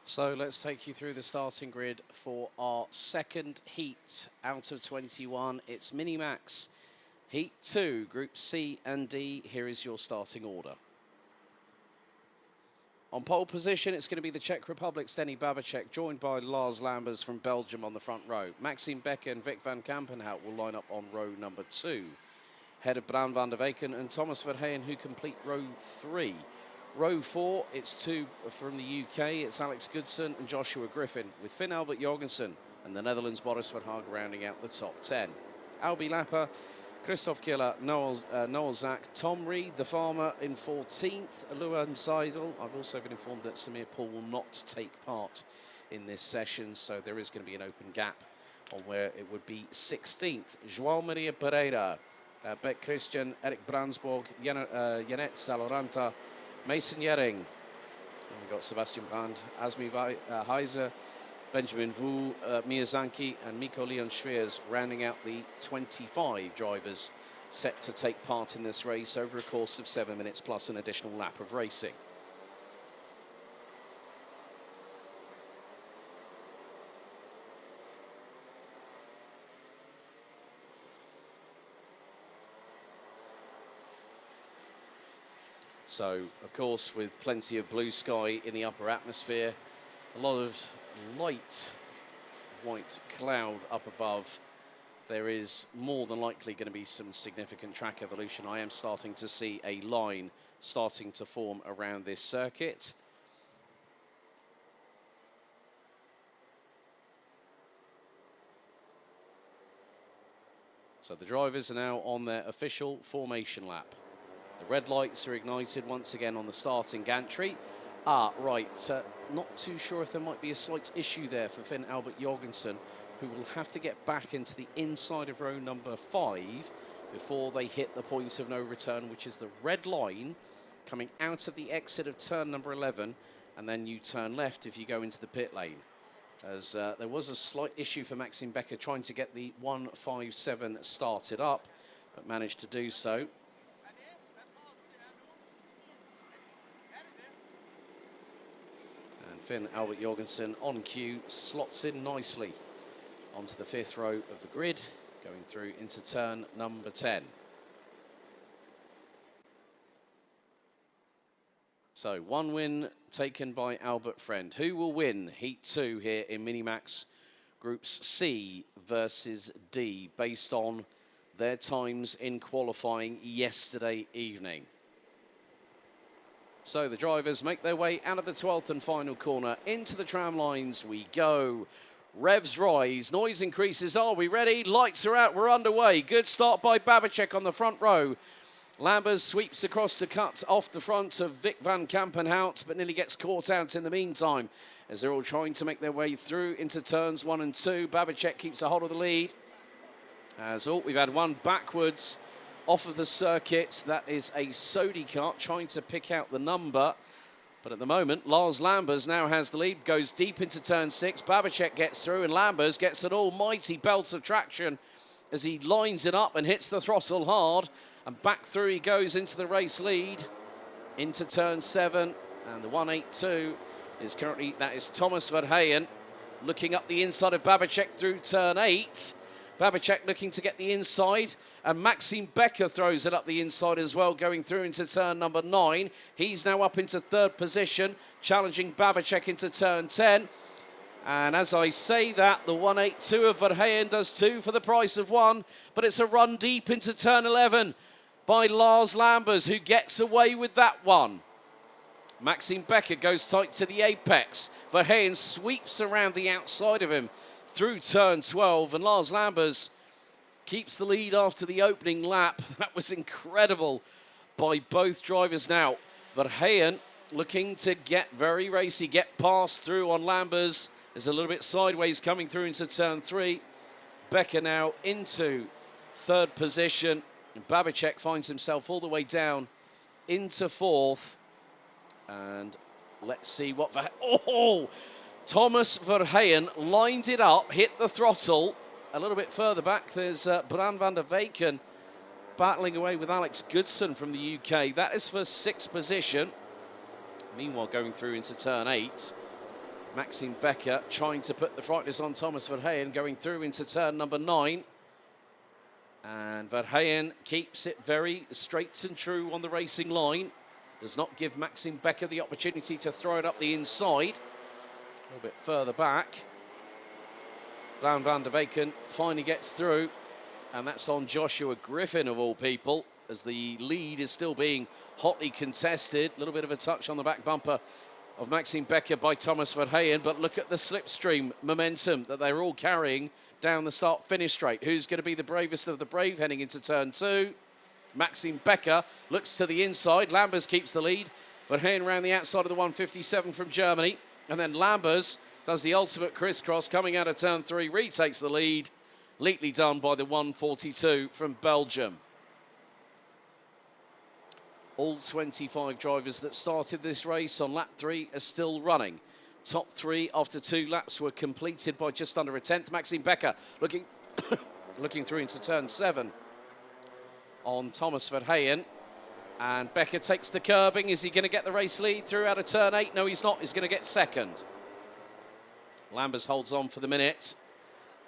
So let's take you through the starting grid for our second heat out of 21. It's Minimax Heat 2, Group C and D. Here is your starting order. On pole position, it's going to be the Czech Republic's Denny Babacek, joined by Lars Lambers from Belgium on the front row. Maxime Becker and Vic van Kampenhout will line up on row number 2. Ahead of Bran van der Weyken and Thomas Verheyen, who complete row 3. Row 4, it's two from the UK. It's Alex Goodson and Joshua Griffin, with Finn Albert Jorgensen and the Netherlands' Boris Verhagen rounding out the top 10. Albi Lapper, Christoph Killer, Noel Zack, Tom Reed, the farmer in 14th, Luan Seidel. I've also been informed that Samir Paul will not take part in this session, so there is going to be an open gap on where it would be 16th. João Maria Pereira, Beck Christian, Eric Bransborg, Janet Saloranta, Mason Yering, and we've got Sebastian Brand, Asmi Heiser, Benjamin Wu, Miyazaki, and Miko Leon Schweers rounding out the 25 drivers set to take part in this race over a course of 7 minutes plus an additional lap of racing. So, of course, with plenty of blue sky in the upper atmosphere, a lot of light white cloud up above, there is more than likely going to be some significant track evolution. I am starting to see a line starting to form around this circuit. So the drivers are now on their official formation lap. The red lights are ignited once again on the starting gantry. Right, not too sure if there might be a slight issue there for Finn Albert Jorgensen, who will have to get back into the inside of row number 5 before they hit the point of no return, which is the red line coming out of the exit of turn number 11, and then you turn left if you go into the pit lane. As there was a slight issue for Maxime Becker trying to get the 157 started up, but managed to do so. Finn Albert Jorgensen on cue, slots in nicely onto the 5th row of the grid, going through into turn number 10. So one win taken by Albert Friend. Who will win Heat 2 here in Minimax Groups C versus D, based on their times in qualifying yesterday evening? So the drivers make their way out of the 12th and final corner. Into the tram lines we go. Revs rise, noise increases. Are we ready? Lights are out, we're underway. Good start by Babacek on the front row. Lambers sweeps across to cut off the front of Vic van Kampenhout, but nearly gets caught out in the meantime as they're all trying to make their way through into turns 1 and 2. Babacek keeps a hold of the lead. We've had one backwards off of the circuit. That is a Sodi kart trying to pick out the number. But at the moment, Lars Lambers now has the lead, goes deep into turn 6. Babacek gets through, and Lambers gets an almighty belt of traction as he lines it up and hits the throttle hard. And back through he goes into the race lead, into turn 7. And the 182 is currently, that is Thomas Verheyen, looking up the inside of Babacek through turn 8. Babacek looking to get the inside, and Maxime Becker throws it up the inside as well, going through into turn number 9. He's now up into 3rd position, challenging Babacek into turn 10. And as I say that, the 182 of Verheyen does 2 for the price of 1, but it's a run deep into turn 11 by Lars Lambers, who gets away with that one. Maxime Becker goes tight to the apex. Verheyen sweeps around the outside of him through turn 12, and Lars Lambers keeps the lead after the opening lap. That was incredible by both drivers now. Verheyen looking to get very racy, get past through on Lambers. There's a little bit sideways coming through into turn 3. Becker now into 3rd position. And Babacek finds himself all the way down into 4th. And let's see what... Thomas Verheyen lined it up, hit the throttle. A little bit further back, there's Bran van der Weyken battling away with Alex Goodson from the UK. That is for 6th position. Meanwhile, going through into turn 8. Maxime Becker trying to put the frighteners on Thomas Verheyen, going through into turn number 9. And Verheyen keeps it very straight and true on the racing line. Does not give Maxime Becker the opportunity to throw it up the inside. A little bit further back. Blaun van der Weken finally gets through. And that's on Joshua Griffin, of all people, as the lead is still being hotly contested. A little bit of a touch on the back bumper of Maxime Becker by Thomas Verheyen, but look at the slipstream momentum that they're all carrying down the start-finish straight. Who's going to be the bravest of the brave heading into turn 2? Maxime Becker looks to the inside. Lambers keeps the lead. Verheyen around the outside of the 157 from Germany. And then Lambers does the ultimate crisscross coming out of turn 3, retakes the lead. Neatly done by the 142 from Belgium. All 25 drivers that started this race on lap 3 are still running. Top 3 after 2 laps were completed by just under a tenth. Maxime Becker looking looking through into turn 7 on Thomas Verheyen. And Becker takes the curbing. Is he going to get the race lead through out of turn 8? No, he's not. He's going to get second. Lambers holds on for the minute.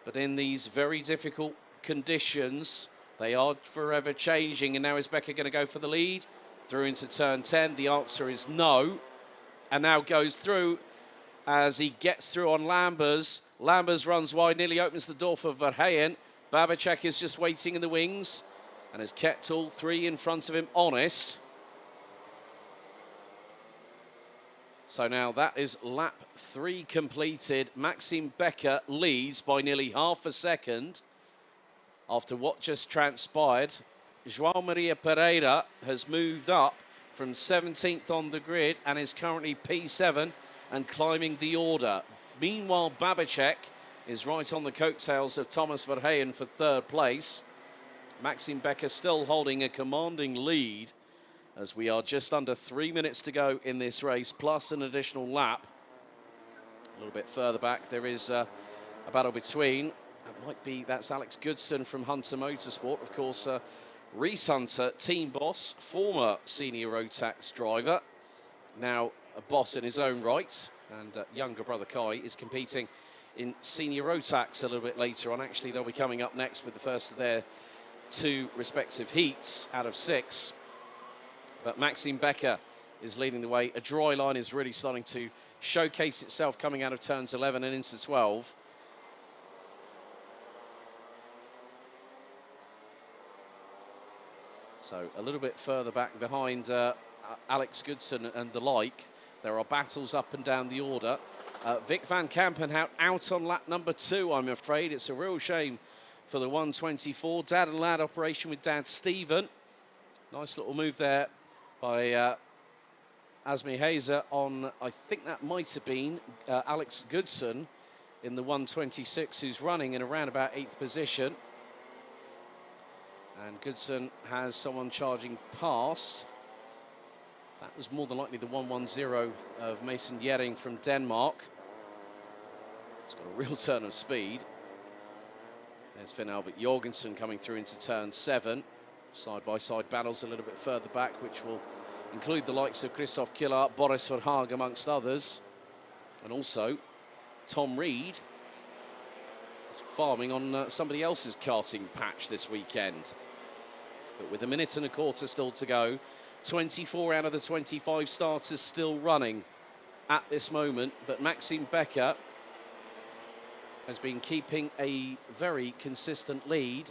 But in these very difficult conditions, they are forever changing. And now is Becker going to go for the lead? Through into turn 10, the answer is no. And now goes through as he gets through on Lambers. Lambers runs wide, nearly opens the door for Verheyen. Babacek is just waiting in the wings and has kept all 3 in front of him honest. So now that is lap 3 completed. Maxime Becker leads by nearly half a second after what just transpired. João Maria Pereira has moved up from 17th on the grid and is currently P7 and climbing the order. Meanwhile, Babacek is right on the coattails of Thomas Verheyen for 3rd place. Maxime Becker still holding a commanding lead as we are just under 3 minutes to go in this race, plus an additional lap. A little bit further back, there is a battle between. That's Alex Goodson from Hunter Motorsport, of course. Reese Hunter, team boss, former senior Rotax driver, now a boss in his own right, and younger brother Kai is competing in senior Rotax a little bit later on. Actually, they'll be coming up next with the first of their 2 respective heats out of 6. But Maxime Becker is leading the way. A dry line is really starting to showcase itself coming out of turns 11 and into 12. So a little bit further back behind Alex Goodson and the like. There are battles up and down the order. Vic van Kampenhout out on lap number 2, I'm afraid. It's a real shame for the 124. Dad and lad operation with Dad Stephen. Nice little move there by Asmi Hazer on, I think that might have been Alex Goodson in the 126, who's running in around about 8th position. And Goodson has someone charging past. That was more than likely the 110 of Mason Jering from Denmark. It's got a real turn of speed. There's Finn Albert Jorgensen coming through into turn 7. Side-by-side battles a little bit further back, which will include the likes of Christoph Killer, Boris Verhaag, amongst others. And also Tom Reed, farming on somebody else's karting patch this weekend. But with 1 minute and a quarter still to go, 24 out of the 25 starters still running at this moment. But Maxime Becker has been keeping a very consistent lead.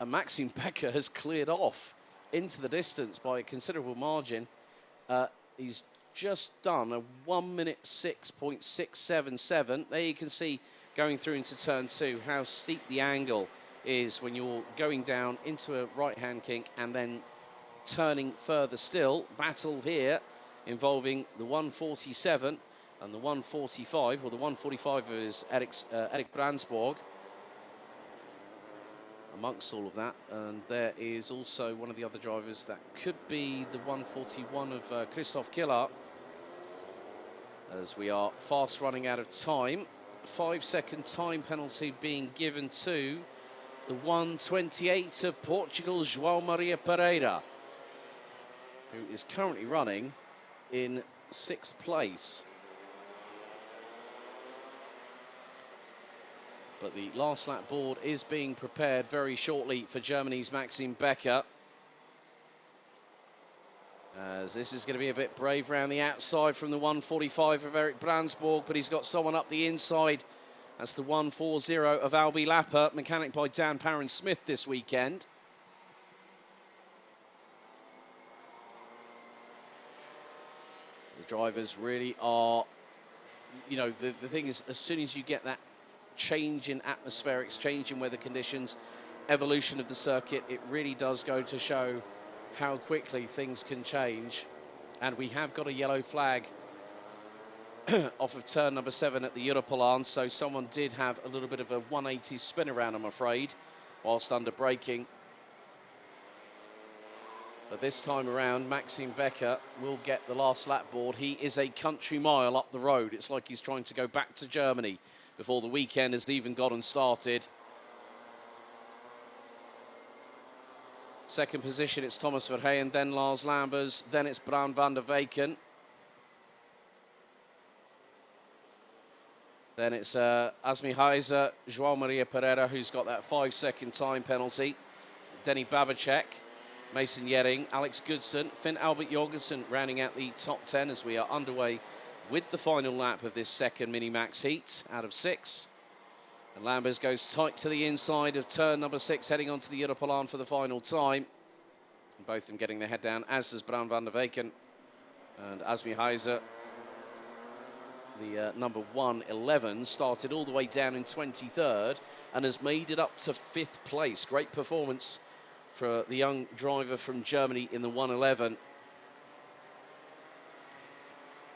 And Maxime Becker has cleared off into the distance by a considerable margin. He's just done a 1 minute 6.677. There you can see going through into turn 2 how steep the angle is when you're going down into a right-hand kink and then turning further still. Battle here involving the 147 and the 145. Well, the 145 is Eric Brandsborg amongst all of that, and there is also one of the other drivers that could be the 141 of Christoph Killer, as we are fast running out of time. 5-second time penalty being given to the 128 of Portugal, João Maria Pereira, who is currently running in 6th place. But the last lap board is being prepared very shortly for Germany's Maxime Becker, as this is going to be a bit brave round the outside from the 145 of Eric Brandsborg, but he's got someone up the inside. That's the 140 of Albi Lapper, mechanic by Dan Parron-Smith this weekend. The drivers really are, you know, the thing is, as soon as you get that change in atmospherics, change in weather conditions, evolution of the circuit, it really does go to show how quickly things can change. And we have got a yellow flag off of turn number 7 at the Europolan, so someone did have a little bit of a 180 spin around, I'm afraid, whilst under braking. But this time around, Maxime Becker will get the last lap board. He is a country mile up the road. It's like he's trying to go back to Germany before the weekend has even gotten started. Second position, it's Thomas Verheyen, then Lars Lambers, then it's Bram van der Weyken. Then it's Asmi Heiser, João Maria Pereira, who's got that 5-second time penalty. Denny Babacek, Mason Yering, Alex Goodson, Finn Albert Jorgensen rounding out the top 10 as we are underway with the final lap of this second Mini-Max heat out of 6. And Lambers goes tight to the inside of turn number 6, heading onto the Europolan for the final time. And both of them getting their head down, as does Bram van der Weyken and Asmi Heiser. The number 111 started all the way down in 23rd and has made it up to 5th place. Great performance for the young driver from Germany in the 111.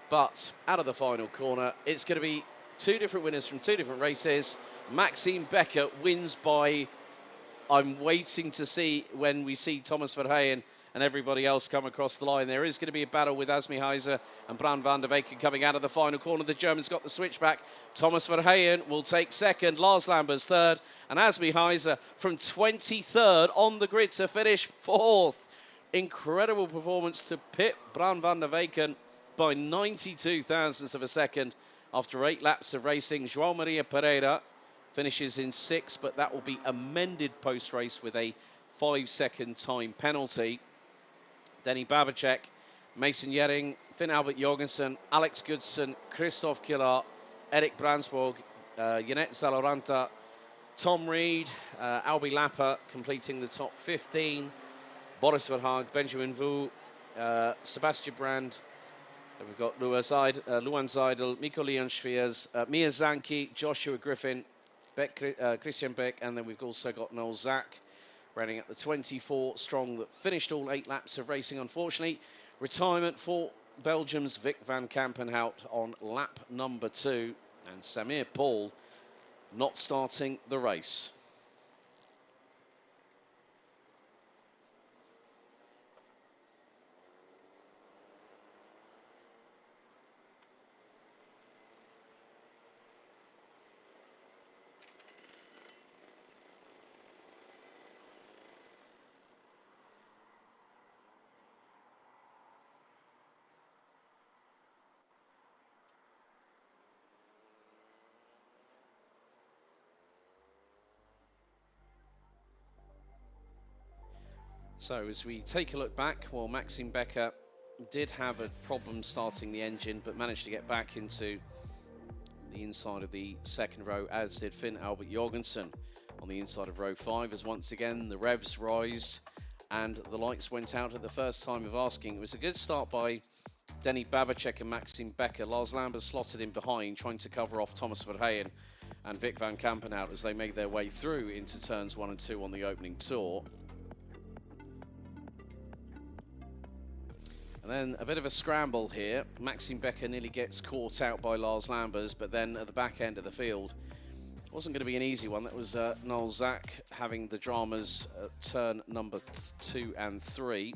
But out of the final corner, it's going to be 2 different winners from 2 different races. Maxime Becker wins by, I'm waiting to see when we see Thomas Verheyen and everybody else come across the line. There is going to be a battle with Asmi Heiser and Bram van der Weyken coming out of the final corner. The Germans got the switchback. Thomas Verheyen will take 2nd, Lars Lambers 3rd, and Asmi Heiser from 23rd on the grid to finish 4th. Incredible performance to pit Bram van der Weyken by 92 thousandths of a second after 8 laps of racing. João Maria Pereira finishes in 6th, but that will be amended post-race with a 5-second time penalty. Denny Babacek, Mason Yering, Finn Albert Jorgensen, Alex Goodson, Christoph Killer, Eric Brandsborg, Yannet Zaloranta, Tom Reed, Albi Lapper completing the top 15, Boris Verhaag, Benjamin Vu, Sebastian Brand, we've got Luan Seidel, Miko Leon Schwiers, Mia Zanki, Joshua Griffin, Christian Beck, and then we've also got Noel Zach running at the 24 strong that finished all 8 laps of racing. Unfortunately, retirement for Belgium's Vic van Kampenhout on lap number 2, and Samir Paul not starting the race. So as we take a look back, well, Maxime Becker did have a problem starting the engine, but managed to get back into the inside of the 2nd row, as did Finn Albert Jorgensen on the inside of row 5, as once again the revs rised and the lights went out at the first time of asking. It was a good start by Denny Babacek and Maxime Becker. Lars Lambers slotted in behind, trying to cover off Thomas Verheyen and Vic van Kampenhout as they made their way through into turns 1 and 2 on the opening tour. And then a bit of a scramble here. Maxime Becker nearly gets caught out by Lars Lambers, but then at the back end of the field, it wasn't going to be an easy one. That was Noel Zach having the dramas at turn number 2 and 3.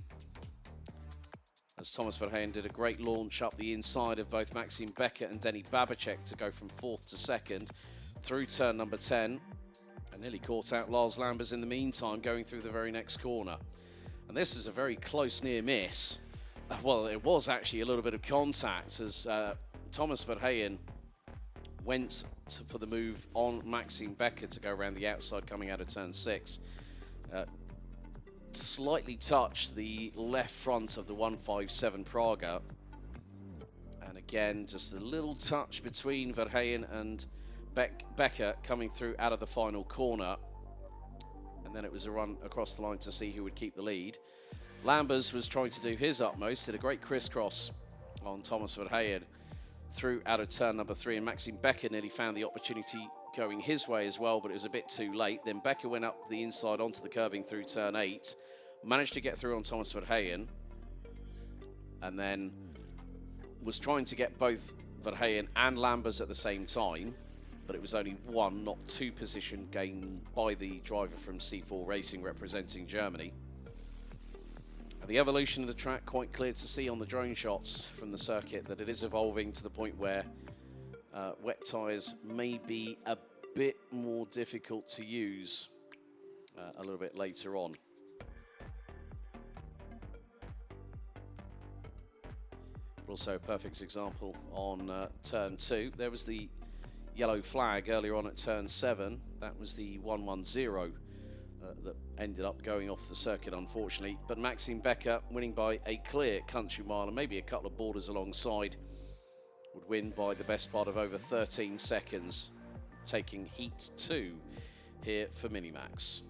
as Thomas Verheyen did a great launch up the inside of both Maxime Becker and Denny Babicek to go from 4th to 2nd through turn number 10, and nearly caught out Lars Lambers in the meantime going through the very next corner. And this was a very close near miss. Well, it was actually a little bit of contact as Thomas Verheyen went for the move on Maxime Becker to go around the outside coming out of turn 6. Slightly touched the left front of the 157 Praga. And again, just a little touch between Verheyen and Becker coming through out of the final corner. And then it was a run across the line to see who would keep the lead. Lambers was trying to do his utmost, did a great crisscross on Thomas Verheyen through out of turn number 3, and Maxime Becker nearly found the opportunity going his way as well, but it was a bit too late. Then Becker went up the inside onto the curbing through turn 8, managed to get through on Thomas Verheyen, and then was trying to get both Verheyen and Lambers at the same time, but it was only 1, not 2 position gain by the driver from C4 Racing representing Germany. The evolution of the track quite clear to see on the drone shots from the circuit, that it is evolving to the point where wet tyres may be a bit more difficult to use a little bit later on. But also a perfect example on turn 2. There was the yellow flag earlier on at turn 7. That was the 110. That ended up going off the circuit, unfortunately. But Maxime Becker winning by a clear country mile and maybe a couple of borders alongside, would win by the best part of over 13 seconds, taking heat 2 here for Minimax.